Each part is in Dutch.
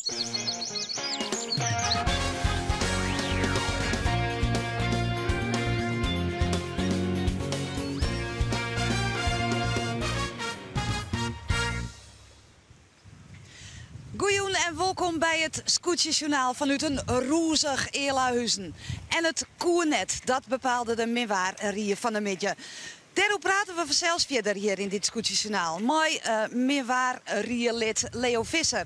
Goeien en welkom bij het Scootjesjournaal vanuit een roezig Eerlahuizen. En het koernet, dat bepaalde de minwaar Rie van der Midje. Daarop praten we vanzelfs verder hier in dit Scootjesjournaal. Mooi minwaar Rie-lid Leo Visser.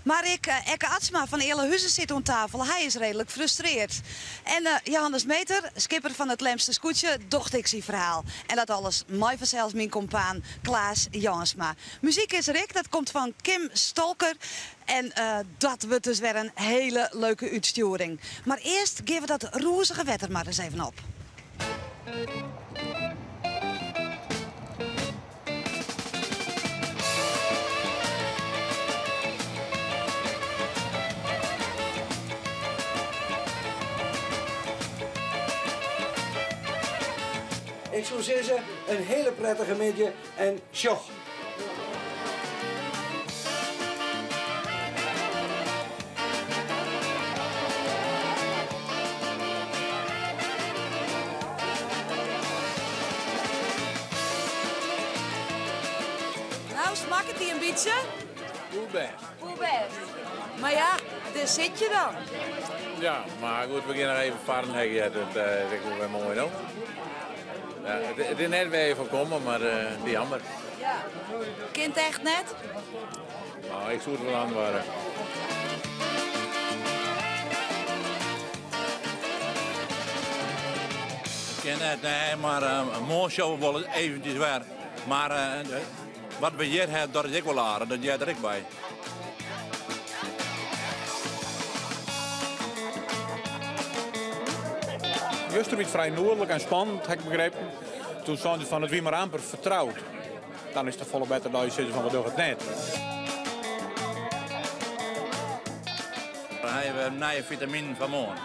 Maar Ekke Atsma van Eerlahuizen zit aan tafel. Hij is redelijk frustreerd. En Johannes Meter, skipper van het Lemster Scootje, docht ik zijn verhaal. En dat alles mooi vanzelfs mijn compaan Klaas Jansma. Muziek is Rick, dat komt van Kim Stolker. En dat wordt dus weer een hele leuke uitsturing. Maar eerst geven we dat roezige wetter maar eens even op. Ik zou zeggen, een hele prettige middag en sjoch. Nou, smaakt het die een beetje? Hoe best. Hoe best. Maar ja, daar zit je dan. Ja, maar goed, we gaan nog even varen. Ja, dat is ook wel mooi nog. Ja, het is net weer even komen, maar die jammer. Ja. Kind echt net? Nou, ik zou het wel aan waren. Ik ken het, nee, maar een mooi show wel eventjes weer. Maar wat we hier hebben, dat is ik wel aardig, dat jij er ook bij. Juster iets vrij noordelijk en spannend, heb ik begrepen. Toen stond het van het wie maar amper vertrouwd. Dan is het volle beter dat je zit van we doen het net. Dan hebben we nieuwe vitamine van morgen.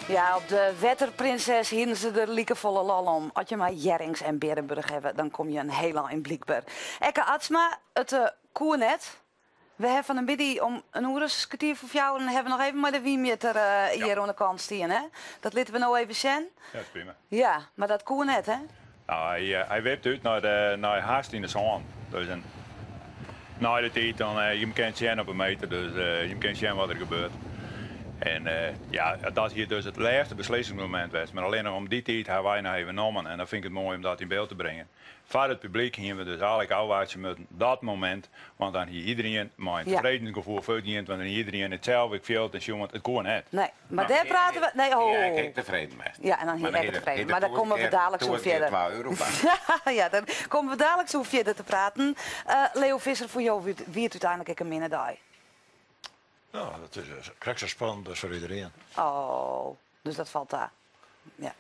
Ja, op de Wetterprinses hielden ze er liekevolle lol om. Als je maar Jerrings en Berenburg hebben, dan kom je een heel lang in Blikber. Ekke Atsma, het koernet. We hebben van een biddy om een uur kwartier voor jou en dan hebben we nog even maar de wiemeter hier aan de kant staan. Hè? Dat lieten we nou even zien. Ja, dat is prima. Ja, maar dat koernet, hè? Nou, hij wipt uit naar de haast in de zon. Dus na de tijd dan je kan zien op een meter, dus je kan zien wat er gebeurt. En ja, dat is hier dus het laatste beslissingsmoment was. Maar alleen nog om die tijd hebben wij nog even genomen. En dan vind ik het mooi om dat in beeld te brengen. Voor het publiek gingen we dus eigenlijk afwachten met dat moment. Want dan hier iedereen maar een tevreden gevoel verdient. Want dan iedereen hetzelfde, ik veel en jongen, het kon net. Nee, maar daar praten we... Nee, oh. Ja, ik ben tevreden mee. Ja, en dan hier echt tevreden. Maar dan komen we dadelijk zo verder. Ja, dan komen we dadelijk zo verder te praten. Leo Visser, voor jou wie het uiteindelijk een minnedag? Nou, dat is krijg spannend, dat is voor iedereen. Oh, dus dat valt daar. Ja,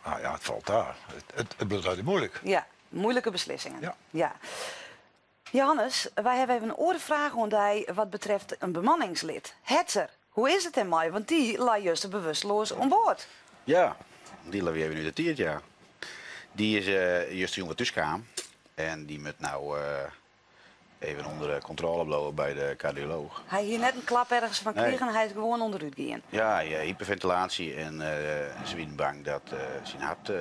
Ja, het valt daar. Het blijft altijd moeilijk. ja, moeilijke beslissingen. Ja. Johannes, wij hebben even een orenvraag aan jij wat betreft een bemanningslid. Hetzer, hoe is het ermee? Want die lag juist bewusteloos aan boord. Ja, die laten we even nu de tiert, ja. Die is juist de jongen thuiskaam. En die moet nou even onder de controle blijven bij de cardioloog. Hij hier net een klap ergens van kregen en hij is gewoon onderuit gegaan. Ja, hyperventilatie en ze zijn bang dat zijn hart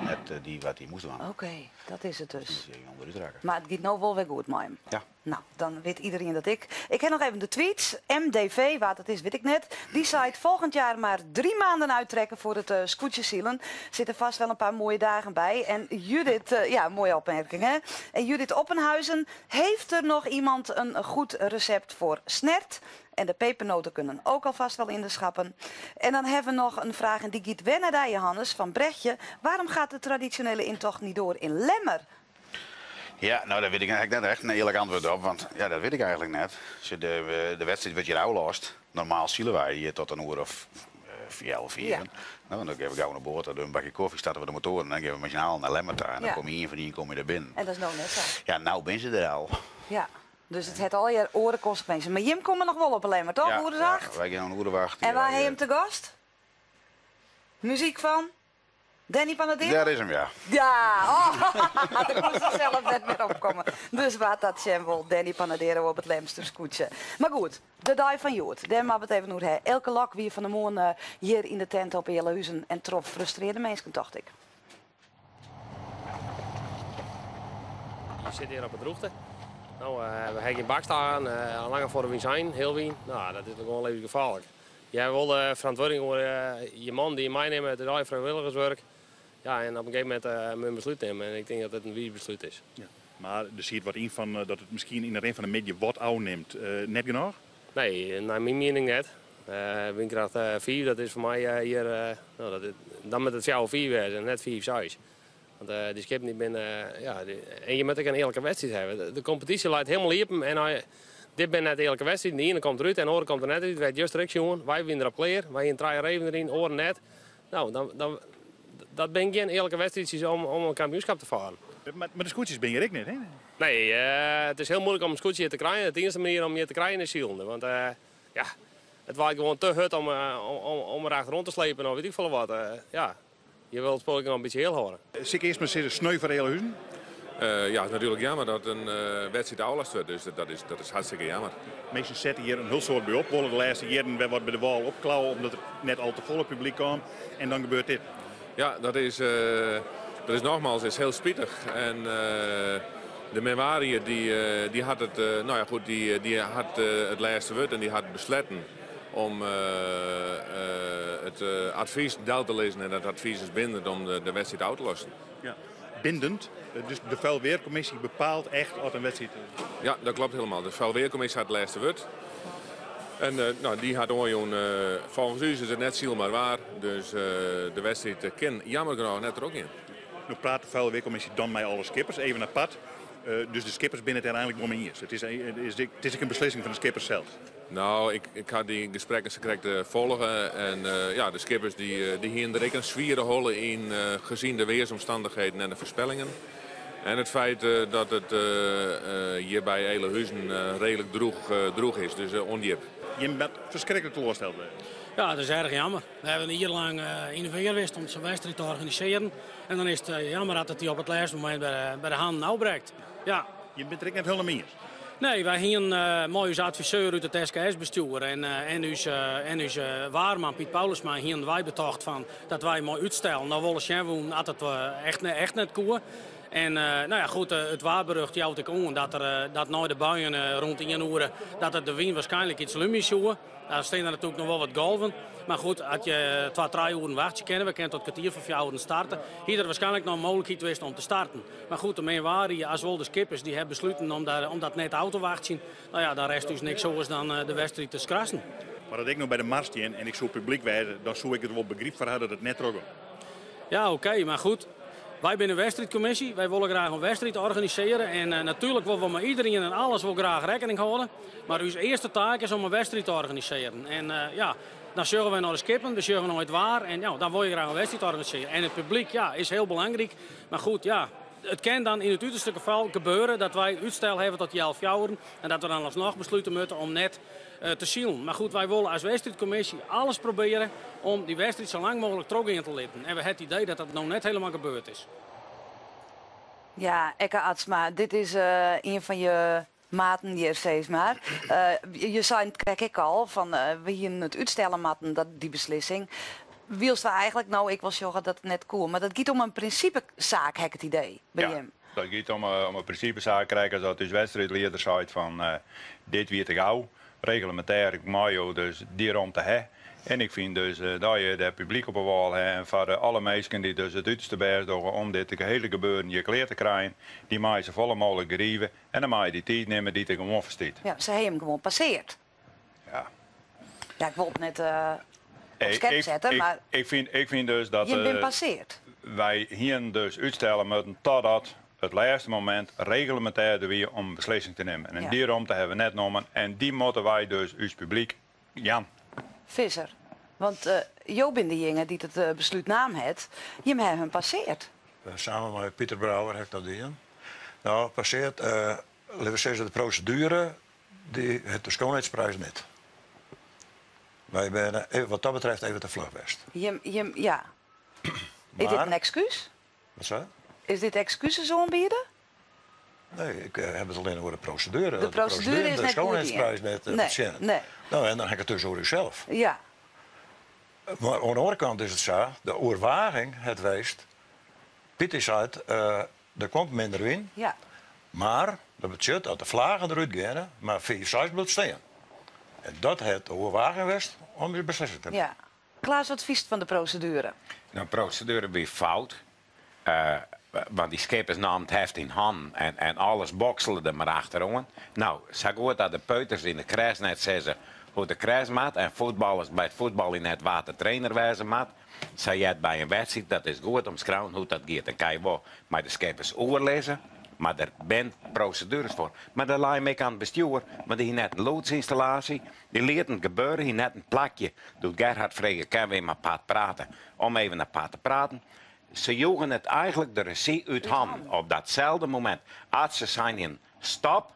net die wat hij moest doen. Oké, dat is het dus. Dus onderuit raken. Maar het gaat nou wel weer goed met hem. Ja. Nou, dan weet iedereen dat ik. Ik heb nog even de tweets. MDV, wat het is, weet ik net. Die zei volgend jaar maar 3 maanden uittrekken voor het scootjesielen. Zitten vast wel een paar mooie dagen bij. En Judith, ja, mooie opmerking hè. En Judith Oppenhuizen, heeft er nog iemand een goed recept voor snert? En de pepernoten kunnen ook alvast wel in de schappen. En dan hebben we nog een vraag en die gaat wennen daar, Johannes, van Brechtje. Waarom gaat de traditionele intocht niet door in Lemmer? Ja, nou daar weet ik eigenlijk net echt een eerlijk antwoord op, want ja, dat weet ik eigenlijk net. Als je de wedstrijd wat je nou lost, normaal zielen wij hier tot een uur of 4 of 4. Ja. Nou, dan geven we gauw naar boord, dan doen we een bakje koffie, starten we de motoren en dan geven we machinaal naar Lemmer en dan kom je een van die kom je er binnen. En dat is nou net zo. Ja, nou ben je er al. Ja, dus het heeft al je oren consequenties. Maar Jim komt er nog wel op alleen maar, toch? Ja, Hoe is ja, acht? wij gaan een oerenwacht. En waar heb je hem te gast? Muziek van? Danny Panadero? Daar is hem, ja. Ja, daar moest ik zelf net meer opkomen. Dus wat dat zijn wel Danny Panadero op het Lemsterskoetje. Maar goed, de dag van Jood. Daar mag het even over hebben. Elke lak wie van de morgen hier in de tent op Eerlehuizen en trof frustreerde mensen, dacht ik. Je zit hier op het droogte. Nou, we hebben geen bak staan, langer voor de zijn, heel wien. Nou, dat is gewoon even gevaarlijk. Jij wil de verantwoording voor je man die mij neemt met het vrijwilligerswerk. Ja, en op een gegeven moment moet je een besluit nemen. En ik denk dat het een wie besluit is. Ja. Maar er zit wat in van dat het misschien in de reden van de media wat oud neemt. Net genoeg? Nee, naar mijn mening net. Windkracht 4, dat is voor mij hier, dan met het jou 4 wezen, net 4, 6. Want die schip niet binnen, en je moet ook een eerlijke wedstrijd hebben. De competitie laat helemaal liepen en dit ben net eerlijke wedstrijd. De ene komt eruit en de andere komt er net uit. Wij juist direct jongen, wij winnen erop kleer, wij in 3 even erin, oren net. Nou, dat ben geen eerlijke wedstrijd om een kampioenschap te varen. Maar de scootjes ben je ook niet, hè? Nee, het is heel moeilijk om een scootje hier te krijgen. De enige manier om je te krijgen is zielende. Want het was gewoon te hut om er achter rond te slepen of weet ik veel wat. Je wilt het spel nog een beetje heel horen. Zie ik eerst maar zitten sneu voor Eerlehuizen? Ja, het is natuurlijk jammer dat een wedstrijd afgelast wordt. Dus dat is hartstikke jammer. Meestal zetten hier een heel soort bij op. Willen de laatste jaren weer wat bij de wal opklauwen omdat er net al te vol publiek kwam. En dan gebeurt dit. Ja, dat is nogmaals is heel spietig. En de Menwariër die had het, die had het laatste woord en die had besloten om het advies deel te lezen. En dat advies is bindend om de wedstrijd uit te lossen. Ja. Bindend? Dus de vuilweercommissie bepaalt echt wat een wedstrijd is? Ja, dat klopt helemaal. De vuilweercommissie had het laatste woord. En die had onjoen, volgens u is het net ziel maar waar. Dus de wedstrijd kan jammer genoeg net er ook in. Nu praat de vuilweercommissie dan met alle skippers, even apart. Dus de skippers binnen het uiteindelijk wel mee eens. Het is ook een beslissing van de skippers zelf. Nou, ik had die gesprekken correct volgen. En de skippers die hier er ook een zwieren hollen in gezien de weersomstandigheden en de voorspellingen. En het feit dat het hier bij Eerlehuizen redelijk droeg is, dus ondiep. Je bent verschrikkelijk teleurgesteld. Ja, dat is erg jammer. We hebben een jaar lang in de vinger geweest om zijn wedstrijd te organiseren. En dan is het jammer dat het die op het laatste moment bij de hand uitbreekt. Ja. Je bent er ook net helemaal meer. Nee, wij gingen mooi als adviseur uit het SKS-bestuur en uw waarman Piet Paulusma hier wij betocht van dat wij mooi uitstellen. Nou willen ze dat het echt net koe. En het waarberucht jouwt ik om dat na de buien rond 1 uur dat het de wind waarschijnlijk iets lummies zou. Daar staan er natuurlijk nog wel wat golven. Maar goed, als je 2-3 uur wacht kennen, we kunnen tot kwartier van 4 uur starten. Hier er waarschijnlijk nog een mogelijkheid geweest om te starten. Maar goed, de meerwaarde, als wel de skippers die hebben besloten om dat net auto wacht zien. Nou ja, dan rest dus niks zoals dan de wedstrijd te skrassen. Maar dat ik nog bij de mars en ik zou publiek wijzen, dan zou ik het wel begrip voor hadden dat het net trok. Ja, oké, maar goed. Wij zijn een wedstrijdcommissie, wij willen graag een wedstrijd organiseren. En natuurlijk willen we met iedereen en alles wel graag rekening houden. Maar uw eerste taak is om een wedstrijd te organiseren. En dan zorgen we naar de skippen, we zorgen naar het waar. En dan wil je graag een wedstrijd organiseren. En het publiek is heel belangrijk. Maar goed, het kan dan in het uiterste geval gebeuren dat wij uitstel hebben tot 11 jaar. En dat we dan alsnog besluiten moeten om net te zielen. Maar goed, wij willen als wedstrijdcommissie alles proberen om die wedstrijd zo lang mogelijk terug in te leiden. En we hebben het idee dat dat nog net helemaal gebeurd is. Ja, Eka Atsma, dit is een van je maten hier steeds maar. Je zei het krijg ik al, van we hier het uitstellen maten, die beslissing. Wielst we eigenlijk nou, ik wil zeggen dat het net cool, maar dat gaat om een principezaak, heb ik het idee, bij hem. Dat gaat om een principezaak krijgen, dat dus wedstrijdleider zei van dit weer te gauw, reglementair, Mayo, dus die te hebben. En ik vind dus dat je het publiek op een wal hebt en voor alle mensen die dus het uiterste best doen om dit hele gebeuren je kleer te krijgen, die mag je zo volle mogelijk grieven en dan mag je die tijd nemen die er gewoon verstaat. Ja, ze hebben hem gewoon passeerd. Ja. Ja, ik wil het net op scherp zetten, maar ik vind dus dat je bent passeerd. Wij hier dus uitstellen moeten totdat het laatste moment reglementair er weer om een beslissing te nemen. En die ruimte hebben we net genomen en die moeten wij dus ons publiek, Jan. Visser, want Jo bent de jongen die het besluit naam heeft, je hebt hem passeerd. Samen met Pieter Brouwer heeft dat gedaan. Nou, passeert, laten we zeggen, de procedure, die heeft de schoonheidsprijs niet. Wij zijn wat dat betreft even te vlug best. Ja. Is dit een excuus? Wat zei? Is dit excuses aanbieden? Nee, ik heb het alleen over de procedure. De procedure is de net schoonheidsprijs net nee, patiënt. nee. Nou, en dan heb ik het dus over uzelf. Ja. Maar aan de andere kant is het zo, de oorwaging het weest. Pieter zei, er komt minder in. Ja. Maar dat betekent dat de vlagen eruit gaan, maar 4-6 blijft staan. En dat heeft de oorwaging geweest om je beslissing te nemen. Ja. Klaas, wat vies van de procedure? Nou, de procedure weer fout. Want die skippers namen het heft in hand en alles bokselde er maar achterom. Nou, zo goed dat de peuters in de kruisnet zeggen hoe de kruismaat en voetballers bij het voetbal in het water trainer wijzen maat. Zei je het bij een wedstrijd, dat is goed om te schrijven hoe dat gaat. Dan kan je wel bij de skippers oorlezen, maar er zijn procedures voor. Maar dan laat je aan het bestuur, maar die heeft net een loodsinstallatie, die leert het gebeuren, die net een plakje. Doet Gerhard vragen, kan we met Paat praten? Om even naar Paat te praten. Ze joegen het eigenlijk de regie uit handen. Op datzelfde moment. Als ze zijn in stop,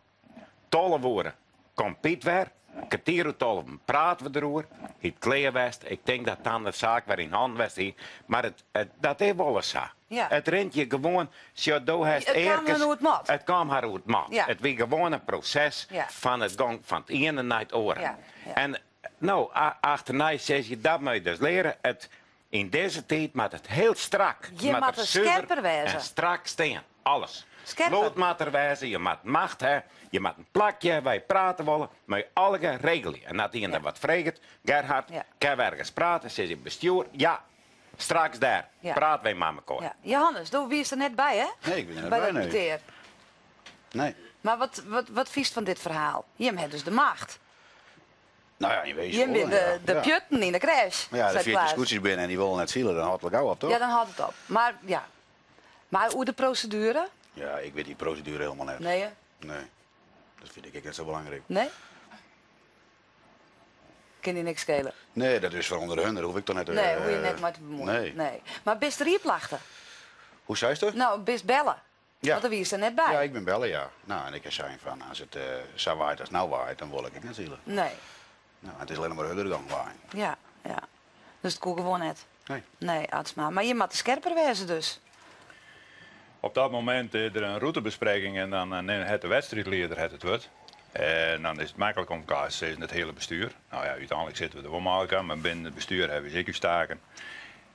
tolle woorden, komt Piet weer, kwartier tolle praten we erover, het kleerwest. Ik denk dat dan de zaak weer in handen was. Maar dat is wel eens zo. Ja. Het rent je gewoon, het kwam haar uit het mat. Ja. Het was gewoon een proces van het gang van het ene naar het andere. Ja. Ja. En nou, achterna zeg je, dat moet je dus leren. In deze tijd moet het heel strak. Je moet een scherper wezen. En strak staan. Alles. Scherper. Lood moet er wezen, je moet macht hebben, je moet een plakje waar je praten willen, maar je alle regelen. En dat iemand wat vraagt, Gerhard, kan we ergens praten? Zegt je bestuur, ja, straks daar. Ja. Praten wij met elkaar. Ja. Johannes, wie is er net bij, hè? Nee, ik ben er net bij. bij, De nee. peteer. Nee. Maar wat vies van dit verhaal? Je hebt dus de macht. Nou ja, je weet Je bent de pjutten in de crash. Maar ja, zei de 40 Klaas. scootjes binnen en die willen net zielen, dan houdt het gauw op, toch? Ja, dan had het op. Maar ja. Maar hoe de procedure? Ja, ik weet die procedure helemaal net. Nee, hè? Nee. Dat vind ik net zo belangrijk. Nee? Kan die niks schelen? Nee, dat is van onder hun, daar hoef ik toch net... Nee, hoe je net maar te bemoeien. Nee. Maar best er hier plachten? Hoe zei je het? Nou, best bellen. Ja. Want er is er net bij. Ja, ik ben bellen, ja. Nou, en ik kan zeggen van, als het zo waait als nou waait, dan wil ik net zielen. Nee. Nou, het is alleen maar huldergang waaien. Ja, ja. Dus het kon gewoon net. Nee. Nee, Atsma. Maar je moet scherper wezen dus. Op dat moment is er een routebespreking en dan het de wedstrijdleider het wordt. En dan is het makkelijk om elkaar te zeggen, het hele bestuur. Nou ja, uiteindelijk zitten we er wel makkelijk aan, maar binnen het bestuur hebben we zeker staken.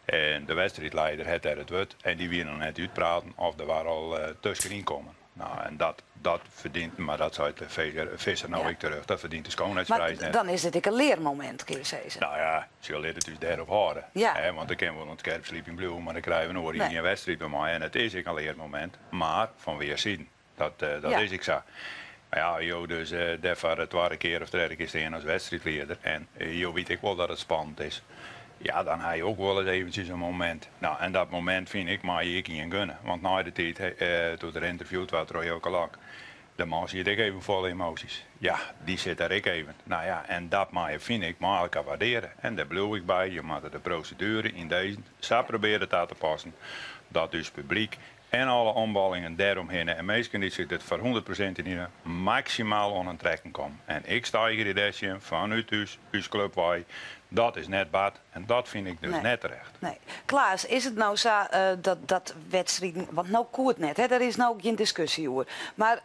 En de wedstrijdleider het wordt en die willen net uitpraten of er waren al tussenin komen. Nou, en dat verdient, maar dat zou het visser nou ik terug, dat verdient de schoonheidsprijs Maar net. dan is dit een leermoment, kun je zeggen. Nou ja, ze willen het dus daarop houden. Ja. Hè, want dan kennen we een scherp sleeping blue, maar dan krijgen we nog Nee. een wedstrijd bij mij. En het is een leermoment, maar van weerzien. Dat Ja. is ik zo. Maar ja, joh, dus daarvoor de tweede keer of derde keer staan als wedstrijdleider. En joh, weet ik wel dat het spannend is. Ja, dan heb je ook wel eens eventjes een moment. Nou, en dat moment vind ik, maar ik niet gunnen. Want na de tijd, toen er interviewd werd, Roy Okelak, de man zit ik even vol emoties. Ja, die zit daar ik even. Nou ja, en dat mag je, vind ik, maar elkaar waarderen. En daar bedoel ik bij, je moet de procedure in deze, zo proberen aan te passen. Dat dus publiek en alle omballingen daaromheen en meesten die zich het voor 100% in maximaal aan een trekken komen. En ik sta hier in deze vanuit uw club wij. Dat is net bad en dat vind ik dus Nee. net terecht. Nee. Klaas, is het nou zo dat wedstrijden... Want nou koert net, hè? Daar is nou geen discussie over. Maar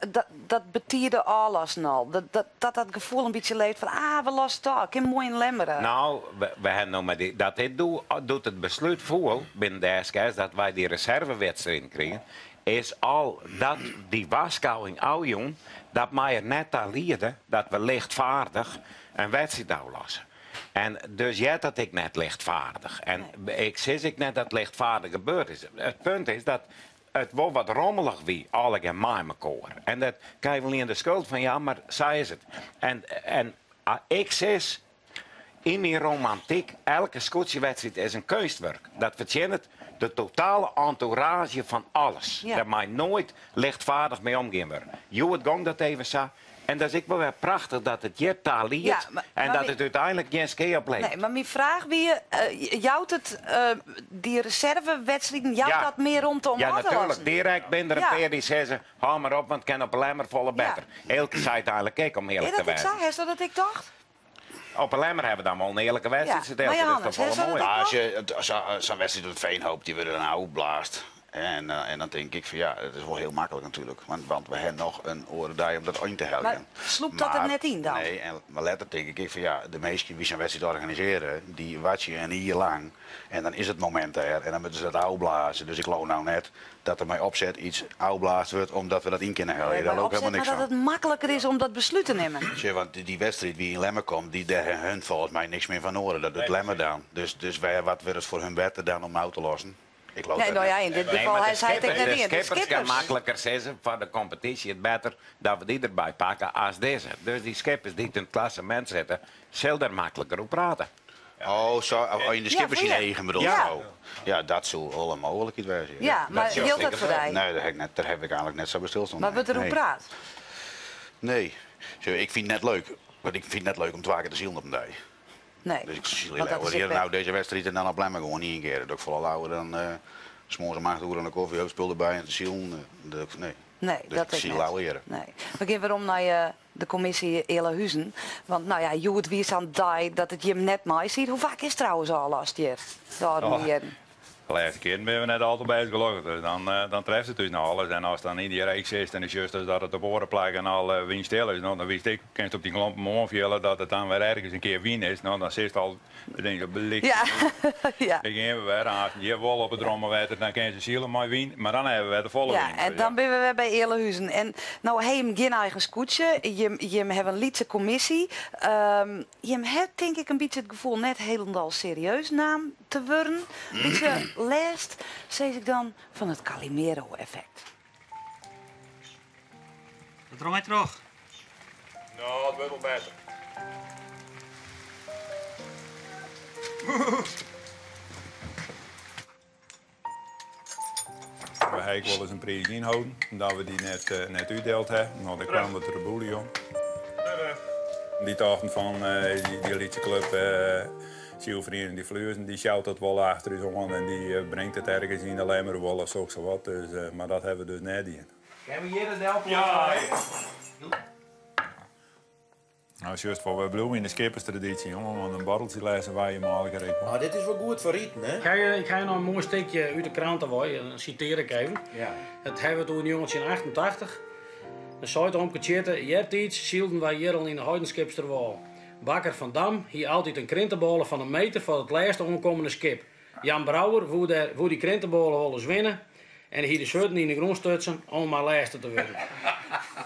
dat betierde alles al. Dat gevoel een beetje leeft van... we lost daar, ik mooi in lemmeren. Nou, we hebben nou met dit doet het besluit voor binnen de SKS dat wij die reservewedstrijd krijgen. Is al dat die waarschuwing al jong, dat mij er net aan leerde dat we lichtvaardig een wedstrijd uitlassen. En dus jij dat ik net lichtvaardig. En ik zeg ik net dat lichtvaardig gebeurd is. Het punt is dat het wel wat rommelig wie alle gemeen elkaar. En dat kan je wel in de schuld van ja, maar zij is het. En ik zeg in die romantiek, elke scootjewedstrijd is een kunstwerk. Dat verdient de totale entourage van alles. Ja. Daar mag je nooit lichtvaardig mee omgaan worden. Je het gang dat even zo. En dat is ik wel weer prachtig dat het je taal leert. Ja, maar dat het uiteindelijk geen ski oplevert. Nee, maar mijn vraag wie jouwt het, die reservewedstrijden, jouwt dat meer om te Ja, omhouden? natuurlijk. Direct ben er een Ja. paar die zeggen, hou maar op, want het kan op alleen maar volle beter. Elke zei het eigenlijk ook om Is eerlijk te dat ik zijn. zag, is dat ik dacht? Op een lemmer hebben we dan wel een eerlijke wedstrijd. Ja, Dat maar is Johannes, toch hè, wel zou mooi. dat Ja, als zo'n wedstrijd op Veenhoop, die worden dan uitblaast. En dan denk ik van ja, het is wel heel makkelijk natuurlijk. Want we hebben nog een oren om dat in te helpen. Maar sloept dat er net in dan? Nee, maar letterlijk denk ik van ja, de meesten die zo'n wedstrijd organiseren, die watchen een jaar lang. En dan is het moment er en dan moeten ze dat uitblazen. Dus ik geloof nou net dat er mij opzet iets uitblaast wordt omdat we dat in kunnen helpen. Daar loopt helemaal niks maar dat van. het makkelijker is om dat besluit te nemen. Tja, want die wedstrijd die in Lemmer komt, die daar hun volgens mij niks meer van horen. Dat doet Lemmer dan. Dus wat wordt het voor hun wetten dan om uit te lossen? Ik geloof Nee, dat nou ja, niet. in dit geval, hij zei het net niet. De skippers kan makkelijker zeggen van de competitie het beter dat we die erbij pakken als deze. Dus die skippers die het in het klassement zetten, zullen er makkelijker op praten. Oh, zo, in de skippers in 9 bedoel je? Ja. Oh. Ja, dat zou wel een mogelijkheid wezen. Ja, maar hield dat voor jou? Nee, daar heb ik eigenlijk net zo bij stilstaan. Maar wat er ook praat? Nee. Zo, ik vind het net leuk. Want ik vind het net leuk om 2 keer te zien op een dag. Nee. Dus ik zie Want dat is hier het nou deze wedstrijd en dan op Lemmer gewoon niet een keer. Dat ik vooral ouder dan s'morgens om 8 uur aan de koffie, hoofdspul erbij en te zien. Nee. Nee, Dus dat ik zie net. lauwe heren. Nee. We gaan weer om naar de commissie Eerlehuizen. Want nou ja, je het wie aan die dat het je hem net maar ziet. Hoe vaak is het trouwens al last hier? De laatste keer ben we net altijd bij gelukkig. Dus dan treft het dus nog alles. En als dan in die reeks is, dan is juist dat het op oren plakt en al wien stil is. Nou, dan wist ik, kan je op die klompen aanvullen dat het dan weer ergens een keer wien is. Nou, dan zit het al, dan denk je, blik. Ja. Ja. Dan gaan we weer aan. Je wol op het rommelwetter, dan kan je zielen maar wien. Maar dan hebben we de volle Ja, wien. en dan ben we weer bij Eerlehuizen. En nou, hij hem geen eigen scootje. Je hebt een liedse commissie. Je hebt denk ik een beetje het gevoel net helemaal serieus naam te worden. Een beetje last, zeg ik dan, van het Calimero-effect. Dat drong hij terug. Nou, het wordt wel beter. We hebben wel eens een prijs inhouden, dat we die net uitdeeld hebben. Nou, dan kwam het er een boelie om. Die dachten van die liedse club, Zielvrienden, die Vleuzen, die sjouwt het wel achter ons aan en die brengt het ergens in de lemmer wel of zo wat. Dus, maar dat hebben we dus net niet. Gaan we hier de helpen? Ja. Nou, juist wat we bedoelen in de skipperstraditie, jongen, want een barreltje lezen waar je maar gerekend. Nou, dit is wel goed voor Rieten, hè? Ik ga je nog een mooi stukje uit de krant een citeer ik even. Ja. Dat hebben we toen in 1988. Dan zei het omgekeken, je hebt iets, zielden wij hier al in de Heidenskipsterwal. Bakker van Dam, hier altijd een krentenballen van 1 meter voor het laatste omkomende skip. Jan Brouwer, voor die krentenballen wel eens winnen. En hier de zwarten in de grond stutsen om maar laatste te worden.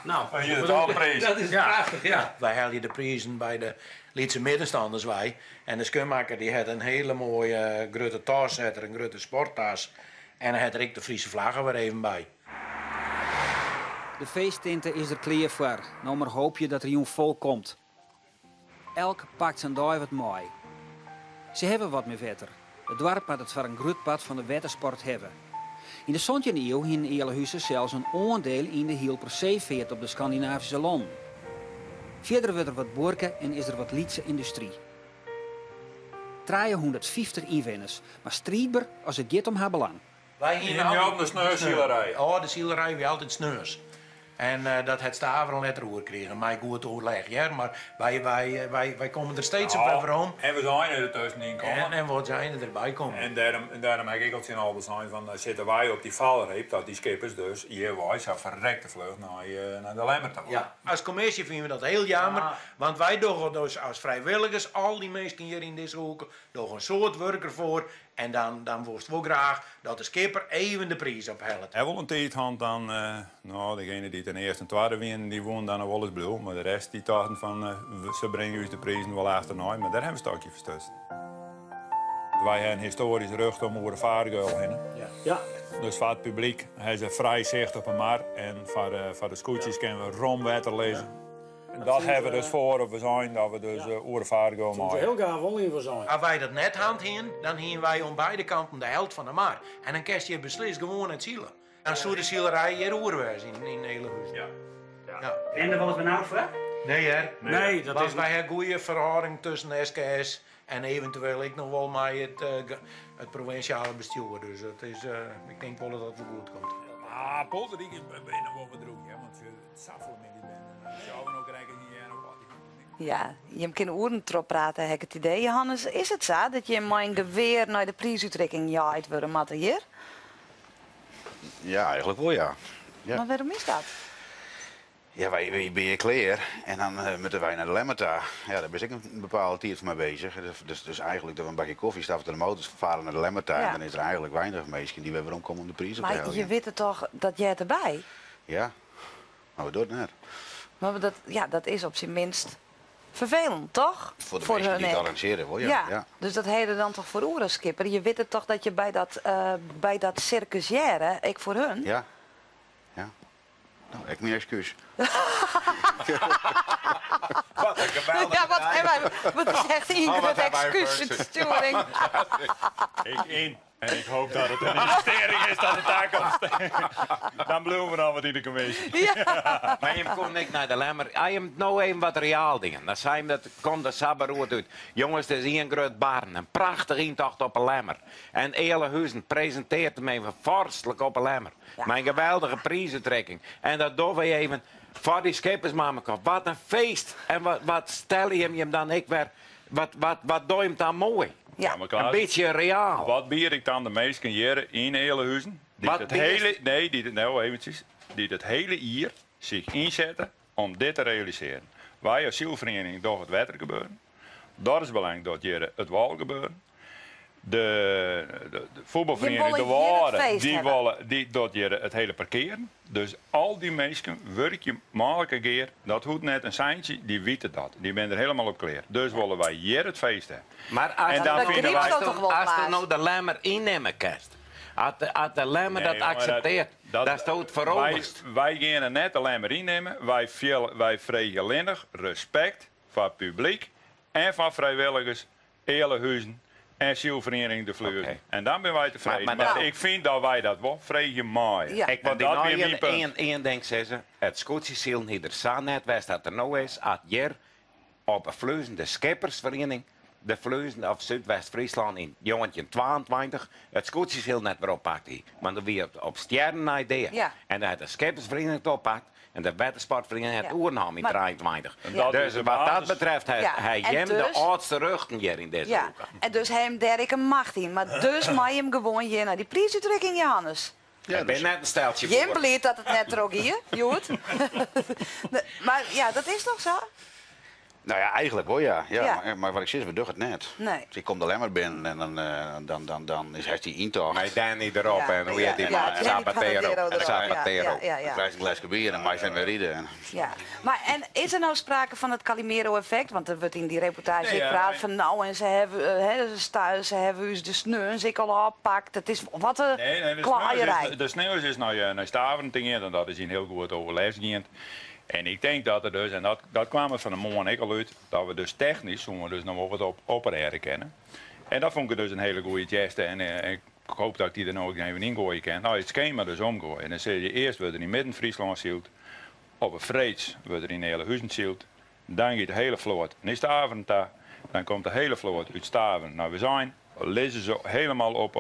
Nou, hier het alle prijs. Dat is prachtig, ja. Wij halen de prijzen bij de Lietse middenstanders wij. En de schoenmaker die had een hele mooie grote tas, een grote sporttas. En hij had er ook de Friese vlaggen weer even bij. De feesttinte is er klaar voor. Nou maar hoop je dat er jong volk komt. Elk pakt zijn dag wat mooi. Ze hebben wat meer vetter. Het dorp had het voor een groot pad van de watersport hebben. In de 17e eeuw in Eerlehuizen zelfs een aandeel in de Hielper zeeveert op de Scandinavische landen. Verder wordt er wat boerken en is er wat Lietse industrie. 350 inwoners, maar strijdbaar als het gaat om haar belang. Wij hier op de sneurzielerij. Oh, de zielerij, wie altijd sneus. En dat het Staver al net roer kregen, mij goed overleg, ja. Maar wij komen er steeds op even om. En we zijn er tussenin komen. En wat zijn er erbij komen. En daarom heb ik ook zien al zijn van zitten wij op die valreep, dat die skippers dus hier wij zou verrekte vlucht naar de Lemmer te Ja, als commissie vinden we dat heel jammer, want wij doen dus als vrijwilligers, al die mensen hier in deze hoeken, doen een soort werker voor. En dan worst wel graag dat de skipper even de prijs ophelt. Hij wil een tijdhand dan, nou degene die ten eerste en tweede winnen, die won dan nog wel eens blauw. Maar de rest die dachten van, ze brengen ons de prijzen wel achterna, maar daar hebben we een stokje verstust. Wij hebben een historisch rug om over de vaargeul heen. Ja. Dus voor het publiek hebben ze vrij zicht op een mar en voor de scootjes kunnen we romwetter lezen. Dat hebben we dus voor we zijn, dat we dus over de vaargeul Soms maken. heel gaaf wel in voor zijn. Als wij dat net handheen, dan hien wij om beide kanten de helft van de maar. En dan kerst je beslist gewoon het zielen. Dan zou de zielerij hier oerwijs in Eerlehuizen. Ja. En er wel eens benauwd voor? Nee, hè? Nee, dat Want is wij hebben goede verhouding tussen de SKS en eventueel ik nog wel met het provinciale bestuur. Dus het is, ik denk wel dat het wel goed komt. Ah, Polderdiek is bijna wel bedroefd, hè, want het saffelen met die benden. Zouden ook rijken hier en wat. Ja, je kan oeren erop praten, heb ik het idee. Johannes, is het zo dat je mijn geweer naar de prijsuitrekking jaait worden met hier? Ja, eigenlijk wel ja. Maar waarom is dat? Ja, wij ben je klaar en dan moeten wij naar de Lemmerta. Ja, daar ben ik een bepaalde tijd voor mee bezig. Dus eigenlijk dat we een bakje koffie stappen de motor varen naar de Lemmerta. Ja. En dan is er eigenlijk weinig mensen die weer omkomen om de prijs op te Maar halen. je weet toch dat jij het erbij? Ja, maar we doen het net. Maar dat is op zijn minst vervelend, toch? Voor de mensen die het hè? organiseren, wel ja. Ja. Dus dat heden dan toch voor oren skipper. Je weet het toch dat je bij dat circusjaire, ik voor hun. Ja. Nou, ik mijn excuus. Wat een geweldige Ja, wat zegt Ingrid excuusversturing? Ik in. En ik hoop dat het een investering is dat het daar komt. Dan bloemen we dan wat in de commissie. Ja. Maar je komt niet naar de Lemmer. Hij heeft nou even wat reaal dingen. Dan zijn dat komt de Sabberoet uit. Jongens, het is hier een groot barn. Een prachtig intocht op een Lemmer. En Elehuizen presenteert hem even vorstelijk op een Lemmer. Mijn geweldige prijzentrekking. En dat doen we even voor die schippersmamekop. Wat een feest. En wat stel je hem dan ik weer. Wat doe je hem dan mooi? Ja, maar Klaas, een beetje reaal. Wat bier ik dan de meesten jaren in Elehuizen? Die Wat het bier is- hele, nee, die het hele jaar zich inzetten om dit te realiseren. Wij als zielvereniging doen het wetter gebeuren. Dat is belangrijk dat hier het wal gebeuren. De voetbalvereniging, de Je wil hier het Waren, feest die hebben. willen dat hier het hele parkeren. Dus al die mensen werk je makkelijk een keer. Dat hoeft net een seintje, die weten dat. Die zijn er helemaal op klaar. Dus willen wij hier het feest hebben. Maar als, En dan vinden wij- als er nou de Lemmer innemen kerst. Als de Lemmer Nee, dat jongen, accepteert, dat stoot vooroverst. Wij gaan er net alleen maar innemen. Wij vregen alleen nog respect van het publiek en van vrijwilligers, Elehuizen en zielvereniging De Vleuren. Oké. En dan ben wij tevreden. Maar Maar, nou- ik vind dat wij dat wel vregen mooi. Ja. Ik wil En die dat nou weer mijn punt. één ding zeggen. Het Schotse ziel niet er zo net west dat er nou is. Als hier op een Vleuzen de schippersvereniging. De Vleuzen of Zuidwest-Friesland in jongetje 22. Het Schotse ziel net weer oppakt. Maar dan weer op sterren idee. Ja. En dan heeft de schippersvereniging het oppakt. En de wetensportvereniging heeft Ja. Oernham in Maar- 23. En dat Dus is de wat dat basis. betreft, Ja, hij en jem de dus- oudste ruchten hier in deze Ja, hoek. en dus hem der ik een macht in. Maar dus mag je hem gewoon hier naar die prijsuitrekking, Johannes. Ja, ik ben net een steltje Jim voor. beleert dat het net er ook hier, Joet. Maar ja, dat is toch zo? Nou ja, eigenlijk wel ja. Ja. Maar wat ik zeg, we doen het net. Nee. Dus ik kom de Lemmer binnen en dan is hij die intocht. Met Danny erop Ja, en hoe heet die ja, man? Danny Zapatero. Panadero erop. Zapatero. Ja. Dan krijg ik een glas bier en mij zijn we rieden. Ja, maar en is er nou sprake van het Calimero-effect? Want er wordt in die reportage Nee, ja, gepraat maar- van nou en ze hebben, ze hebben u de sneeuw ik al oppakt. Het is wat een Nee, klaaierij. de sneeuw is naar Staveren gegaan en dat is in heel goed overleg gegaan. En ik denk dat er dus, en dat kwam er van de man en ik al uit, dat we dus technisch, hoe we dus nog wel wat opereren kennen. En dat vond ik dus een hele goede geste en ik hoop dat ik die er nog even in gooien kan. Nou, het schema dus omgooien. En dan zie je eerst wordt er in Midden-Friesland zield, op een Vreeds wordt er in Elehuizen zield, dan gaat de hele vloot naar Staveren daar, dan komt de hele vloot uit Staveren. Nou, we zijn, lezen ze helemaal op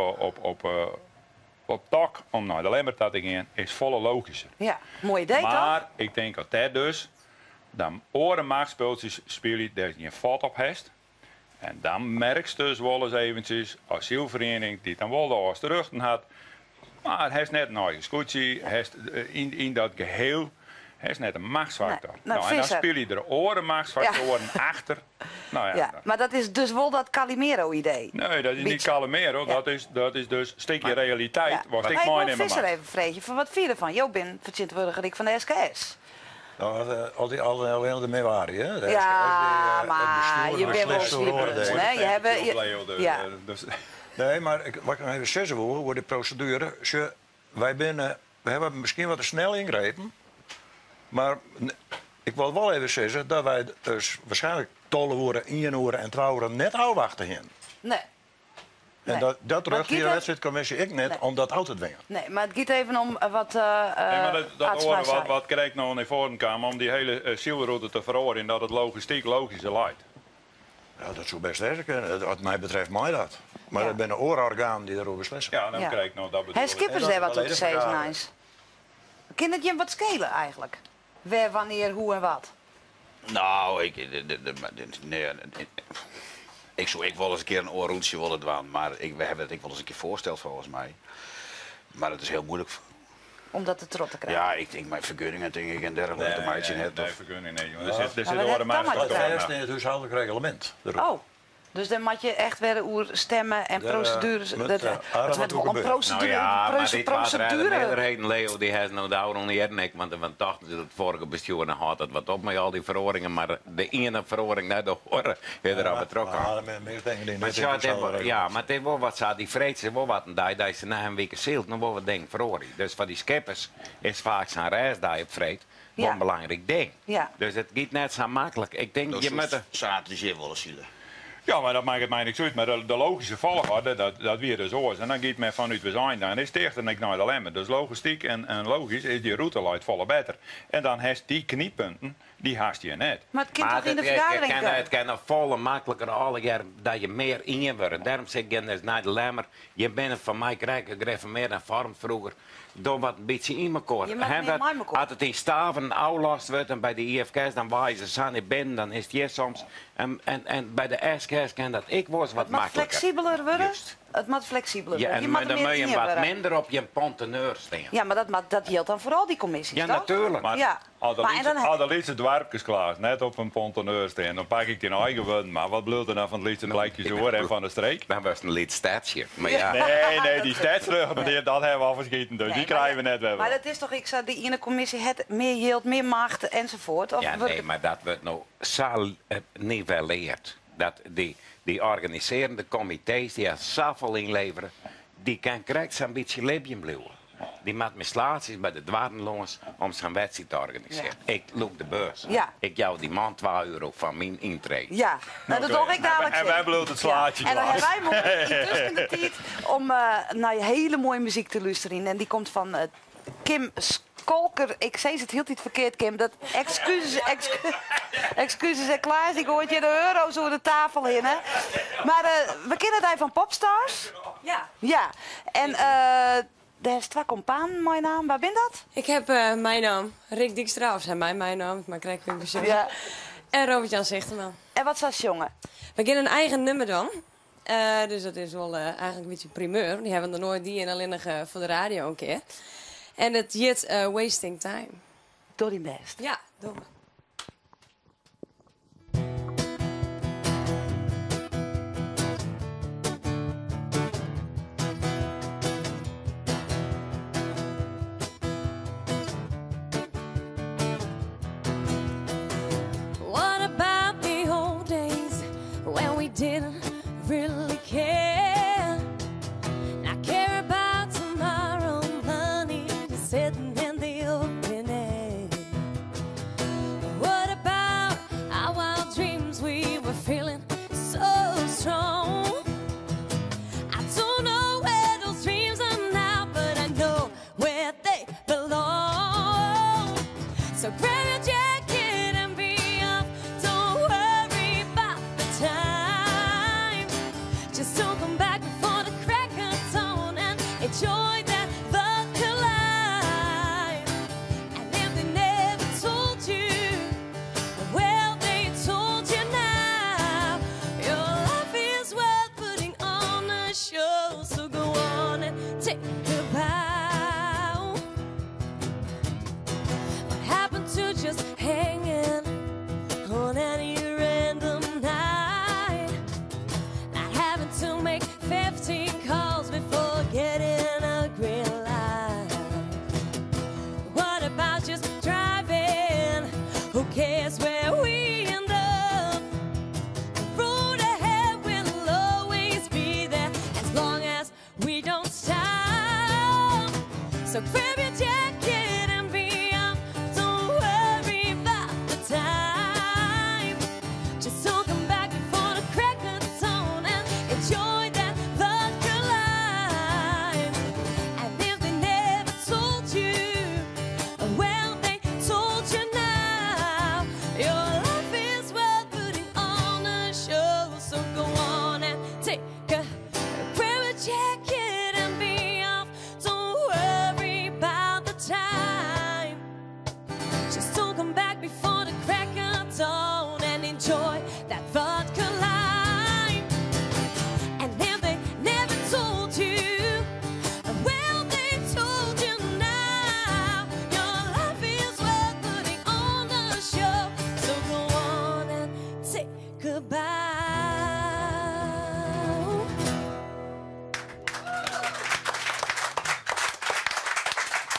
tak om naar de Lemmerta te gaan, is volle logischer. Ja, mooi idee toch? Maar ik denk dat dat dus, dan oren maagspeltjes spelen daar je een vat op heeft. En dan merk je dus wel eens eventjes, als zielvereniging die dan wel de oorste ruchten had, maar hij heeft net een eigen scootje, in dat geheel, hij is net een machtsfactor. Nee, Nou, en dan Visser. speel je er oren machtsfactoren achter. Nou ja, Ja, maar dat is dus wel dat Calimero-idee. nee, dat is niet Beetje. Calimero, Ja. dat is dus een stukje realiteit, Ja. was Maar ik ik mooi wil in mijn Visser macht. even vregen van wat vier ervan? Jo, ben vertegenwoordiger van de SKS. Nou, alleen de meewarie, hè? De Ja, SKS, maar je bent wel slipperig. Nee, Je hebt, ja. nee, maar wat ik nog even zeggen wil, voor de procedure. We hebben misschien wat te snel ingrepen. Maar ik wil wel even zeggen dat wij dus waarschijnlijk 12 uur, 1 uur en 2 uur net afwachten gaan. Nee. En Nee. dat Maar rucht hier de Gita- wedstrijdcommissie ik net Nee. om dat uit te dwingen. Nee, maar het gaat even om wat Nee, maar dat Atsma horen zei. wat krijg ik nou naar voren kwam om die hele zielroute te verhoren en dat het logistiek logischer lijkt. Ja, dat zou best eens kunnen. Wat mij betreft mij dat. Maar Ja. er zijn oororgaan die daarover beslissen. Ja, dan Ja. krijg ik nou dat bedoel Hij ik. skippers En daar dat wat op te alleen zeggen, vergaderen. nice. Kan het je wat schelen eigenlijk? Waar, wanneer, hoe en wat? Nou, ik wil eens een keer een oorroetje willen doen, maar we hebben het wel eens een keer voorgesteld volgens mij. Maar het is heel moeilijk. Om dat te trot te krijgen? Ja, ik denk mijn vergunningen denk ik en dergelijke. Nee, vergunning nee, jongen. Er zit maar orde maar dat is in het huishoudelijk reglement. Oh. Dus dan moet je echt weer over stemmen en procedures. Het werd wel een procedure. Maar dit waren de meerderheden, Leo, die heeft nou de oude niet, want toch het vorige bestuur had het wat op met al die verordeningen, maar de ene verordening naar de horen is er aan betrokken. Ja, maar het is wel wat ze die vreed ze wel wat een dag dat ze na een week zielt, nog wel wat ding verordening. Dus voor die skippers is vaak zijn reisdag op vreed wel een belangrijk ding. Ja. Dus het gaat net zo makkelijk. Ik denk je moet zaterdag wel eens zielen. Ja, maar dat maakt het mij niks uit. Maar de logische volgorde, dat weer dus oors. En dan gaat men vanuit we zijn dan is tegen en ik naar de lemmen. Dus logistiek en logisch is die route luidt volle beter. En dan heeft die kniepunten, die haast je net. Maar het kind toch in de vergadering? Het kan volle makkelijker alle jaar dat je meer in je wordt. Daarom zeg ik naar de lemmer, je bent van mij krijgen meer dan vorm vroeger. Door wat een beetje in elkaar. Als het in Staven oudlast wordt en bij de IFK's dan wijzen ze aan in binnen, dan is het hier soms. En bij de SK's kan dat ik was wat makkelijker. Het moet flexibeler worden? Het moet flexibeler worden. Ja, en dan moet je wat minder op je ponteneur staan. Ja, maar dat geldt dan voor al die commissies, ja, toch? natuurlijk. Maar als de liefste dwerpjes klaar, net op een ponteneur staan, dan pak ik die eigen woorden. Maar wat bloedt er dan van het liefste blijkjes hoor en van de streek? Dan was het een lied stadsje. Maar ja. Nee, die stadsrug, dat hebben we al verschieten. Dus die krijgen we net wel. Maar dat is toch, ik zei, die ene commissie het meer geld, meer macht enzovoort. Of ja, nee, maar dat wordt nou zo niveleerd. Dat die organiserende comité's die er zoveel inleveren, die kan krijgt zo'n beetje leven blijven. Die maakt mislaties bij de dwarenlongens om zijn wedstrijd te organiseren. Ja. Ik loop de beurs. Ja. Ik jou die man €2 van mijn intrede. Ja, nou, dat doe ik dadelijk. En wij bloeien het slaatje klaar. En dan hebben wij mogen intussen de tijd om naar je hele mooie muziek te luisteren. En die komt van Kim Skolker. Ik zei het heel niet verkeerd, Kim. Dat excuses en Klaas. Ik hoort je de euro's over de tafel heen. Hè. Maar we kennen het van Popstars. Ja. Ja. En daar is twee compaan, mijn naam. Waar ben dat? Ik heb mijn naam. Rick Dijkstra, of zijn mijn naam. Maar krijg ik weer zo. Ja. En Robert-Jan Zichterman. En wat was jongen? We kennen een eigen nummer dan. Dus dat is wel eigenlijk een beetje primeur. Die hebben we nog nooit die en alleen nog voor de radio een keer. En het heet Wasting Time. Door die best. Ja, door me. What about the old days when we didn't really care? I care about tomorrow, money just sitting in the open air. What about our wild dreams we were feeling so strong? I don't know where those dreams are now, but I know where they belong. So grab your jacket and be up. Don't worry about the time. Just don't come back before the crack of dawn and enjoy that vodka life. And if they never told you, well, they told you now. Your life is worth putting on a show, so go on and take a bow. What happened to just hanging on any random night? Not having to make 15 calls before getting a green light. What about just driving? Who cares where we end up? The road ahead will always be there as long as we don't stop. So grab your jacket and be up. Don't worry about the time. Just don't come back before the crack of dawn and enjoy that vodka life. And if they never told you, well, they told you now. Your life is worth putting on a show, so go on and take a grab a jacket and be off. Don't worry about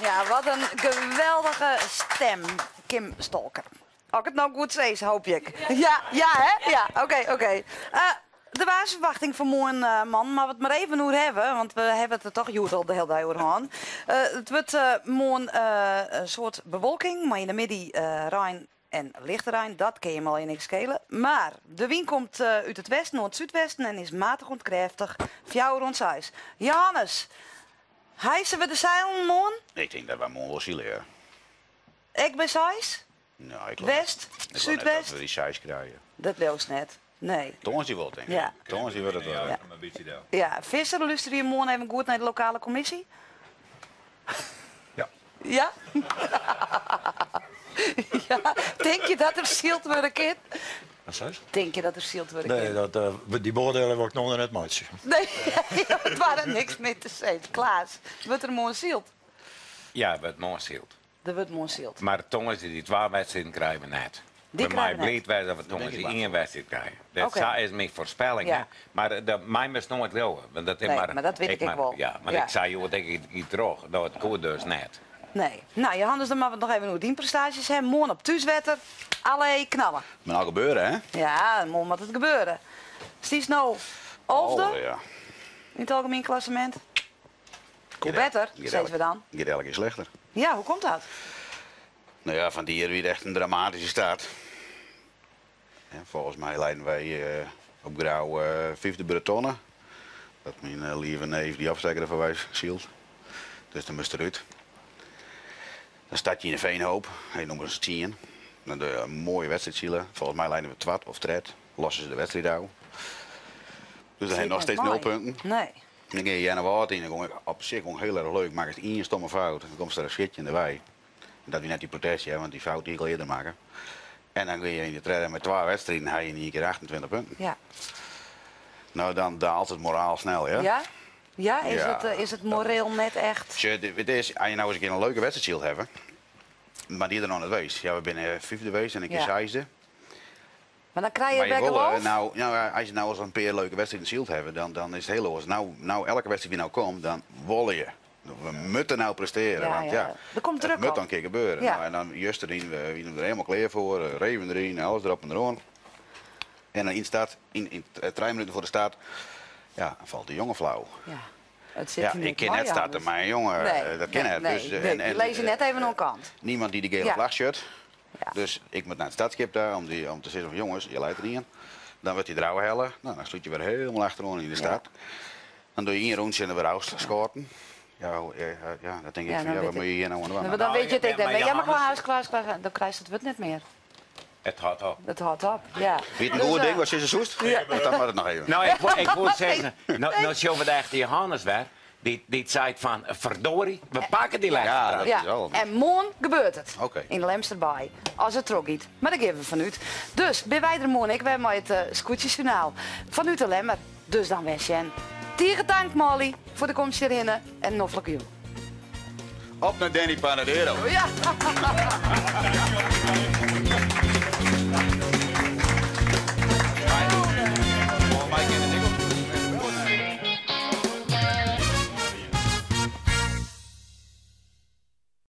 Ja, wat een geweldige stem, Kim Stolker. Als ik het nou goed zeg, hoop ik. Ja, hè? Ja, oké. De basisverwachting voor morgen, man, maar we het maar even over hebben, want we hebben het er toch al de hele dag over gehad. Het wordt morgen een soort bewolking, maar in de midden Rijn en lichte Rijn, dat kun je hem al in niks schelen. Maar de wind komt uit het westen, noord-zuidwesten en is matig ontkrachtig, 4 rond 6. Johannes, hijsen we de zeilen morgen? Ik denk dat we morgen wel zielen, ja. Ik ben 6? Nou, ik geloof- West? ik geloof Zuidwest? net dat we die size krijgen. Dat leest net. Nee. Tongens die wel, denk ik. Ja. Tongens die wil het wel. Ja. Een beetje daar. Ja, Visser, luister je morgen even goed naar de lokale commissie? Ja. Ja? Ja, denk je dat er zield worden, kind? Wat zei je? Denk je dat er zield worden, Nee, kind? die beoordelen wil ik nog net maatje. Nee, het waren niks meer te zeggen. Klaas, wordt er morgen zield? Ja, wat mooi zielt. Er wordt morgen zield. Maar tongens die 2 wedstrijden krijgen we net. Die Bij mij krijgen we bleef wij dat we tongens die 1 wedstrijd krijgen. Dat Oké. is mijn voorspelling. Ja. Hè? Maar mij moest nooit lopen. Want dat is Nee, maar dat weet ik wel. Ja, maar Ja. ik zei, joh, denk ik terug. Dat het koer dus net. Nee. Nou, Johannes, dan moeten we nog even hoe dienprestaties hebben. Morgen op thuiswetter. Alle knallen. Maar nou gebeuren, hè? Ja, morgen moet het gebeuren. Stief nou 11e ja. in het algemeen klassement. Hoe beter, zeggen we dan. Gaat elke keer slechter. Ja, hoe komt dat? Nou ja, van die hier weer echt een dramatische start. Ja, volgens mij leiden wij op Grauw 5e Bretonnen. Dat mijn lieve neef die afstekker van wij zielt. Dus dan moest eruit. Dan start je in de Veenhoop. Hij noemen ze 10. Dan doe je een mooie wedstrijd zielen. Volgens mij leiden we 12 of 13. Lossen ze de wedstrijd uit. Dus dan heb je nog steeds 0 punten. Nee. Dan ga je januari in. Dan kom ik op zich gewoon heel erg leuk. Maak het één stomme fout. Dan komt er een schitje in de wei. Dat we net die protestie hebben, want die fout die ik al eerder maken. En dan kun je in de treden met 2 wedstrijden, heb je in één keer 28 punten. Ja. Nou, dan daalt het moraal snel, ja? Ja? Ja, Ja. Is het moreel net echt? Het is, als je nou eens een keer een leuke wedstrijd hebben, maar die er nog niet wees. Ja, we zijn 5e geweest en een keer 6e. Maar dan krijg je Maar je bij wil, geloof? als je nou eens een paar leuke wedstrijden zielt hebben, dan is het heel los. Nou, elke wedstrijd die nou komt, dan wollen je. We moeten nou presteren, Ja, want ja. ja, Er komt druk het moet op. dan een keer gebeuren. Ja. Nou, en dan juist erin, we zijn er helemaal klaar voor, Reven erin, alles erop en eraan. En dan in 3 minuten voor de start, ja, dan valt de jongen flauw. Ja. Het zit Ja, hier niet ik ken mooi net aan, starten, dus- maar een jongen, Nee, dat ken nee, het. nee, Dus, nee, die lees je net even aan kant. Niemand die de gele Ja. vlag shirt. Dus ik moet naar het stadskip daar om te zeggen van jongens, je leidt erin. Dan wordt die drouwen hellen. Nou, dan stoot je weer helemaal achterom in de stad. Dan doe je 1 rondje en dan weer scoren. Ja, dat denk ik Ja, van dan ja, wat weet moet je hier nou aan doen? Maar dan weet je het, ik denk, ja, maar Johannes- Klaas, dan krijg je het niet meer. Het houdt op. Het houdt op, ja. Weet je een goed ding, wat is er zoest? Ja. Dan maar het nog even. Nou, ik moet zeggen, nou zien we de echte Johannes weer. Die zei van, verdorie, we pakken die lekker. Ja, dat is wel. En morgen gebeurt het. Oké. In de Lemsterbaai. Als het trok niet. Maar dat geven we vanuit. Dus, bij wij er morgen, ik ben met het Scootjesjournaal. Vanuit de Lemmer. Dus dan wens je hen. Tegen dank Molly voor de komst hierin. En nog voor jou. Op naar Danny Panadero. Ja.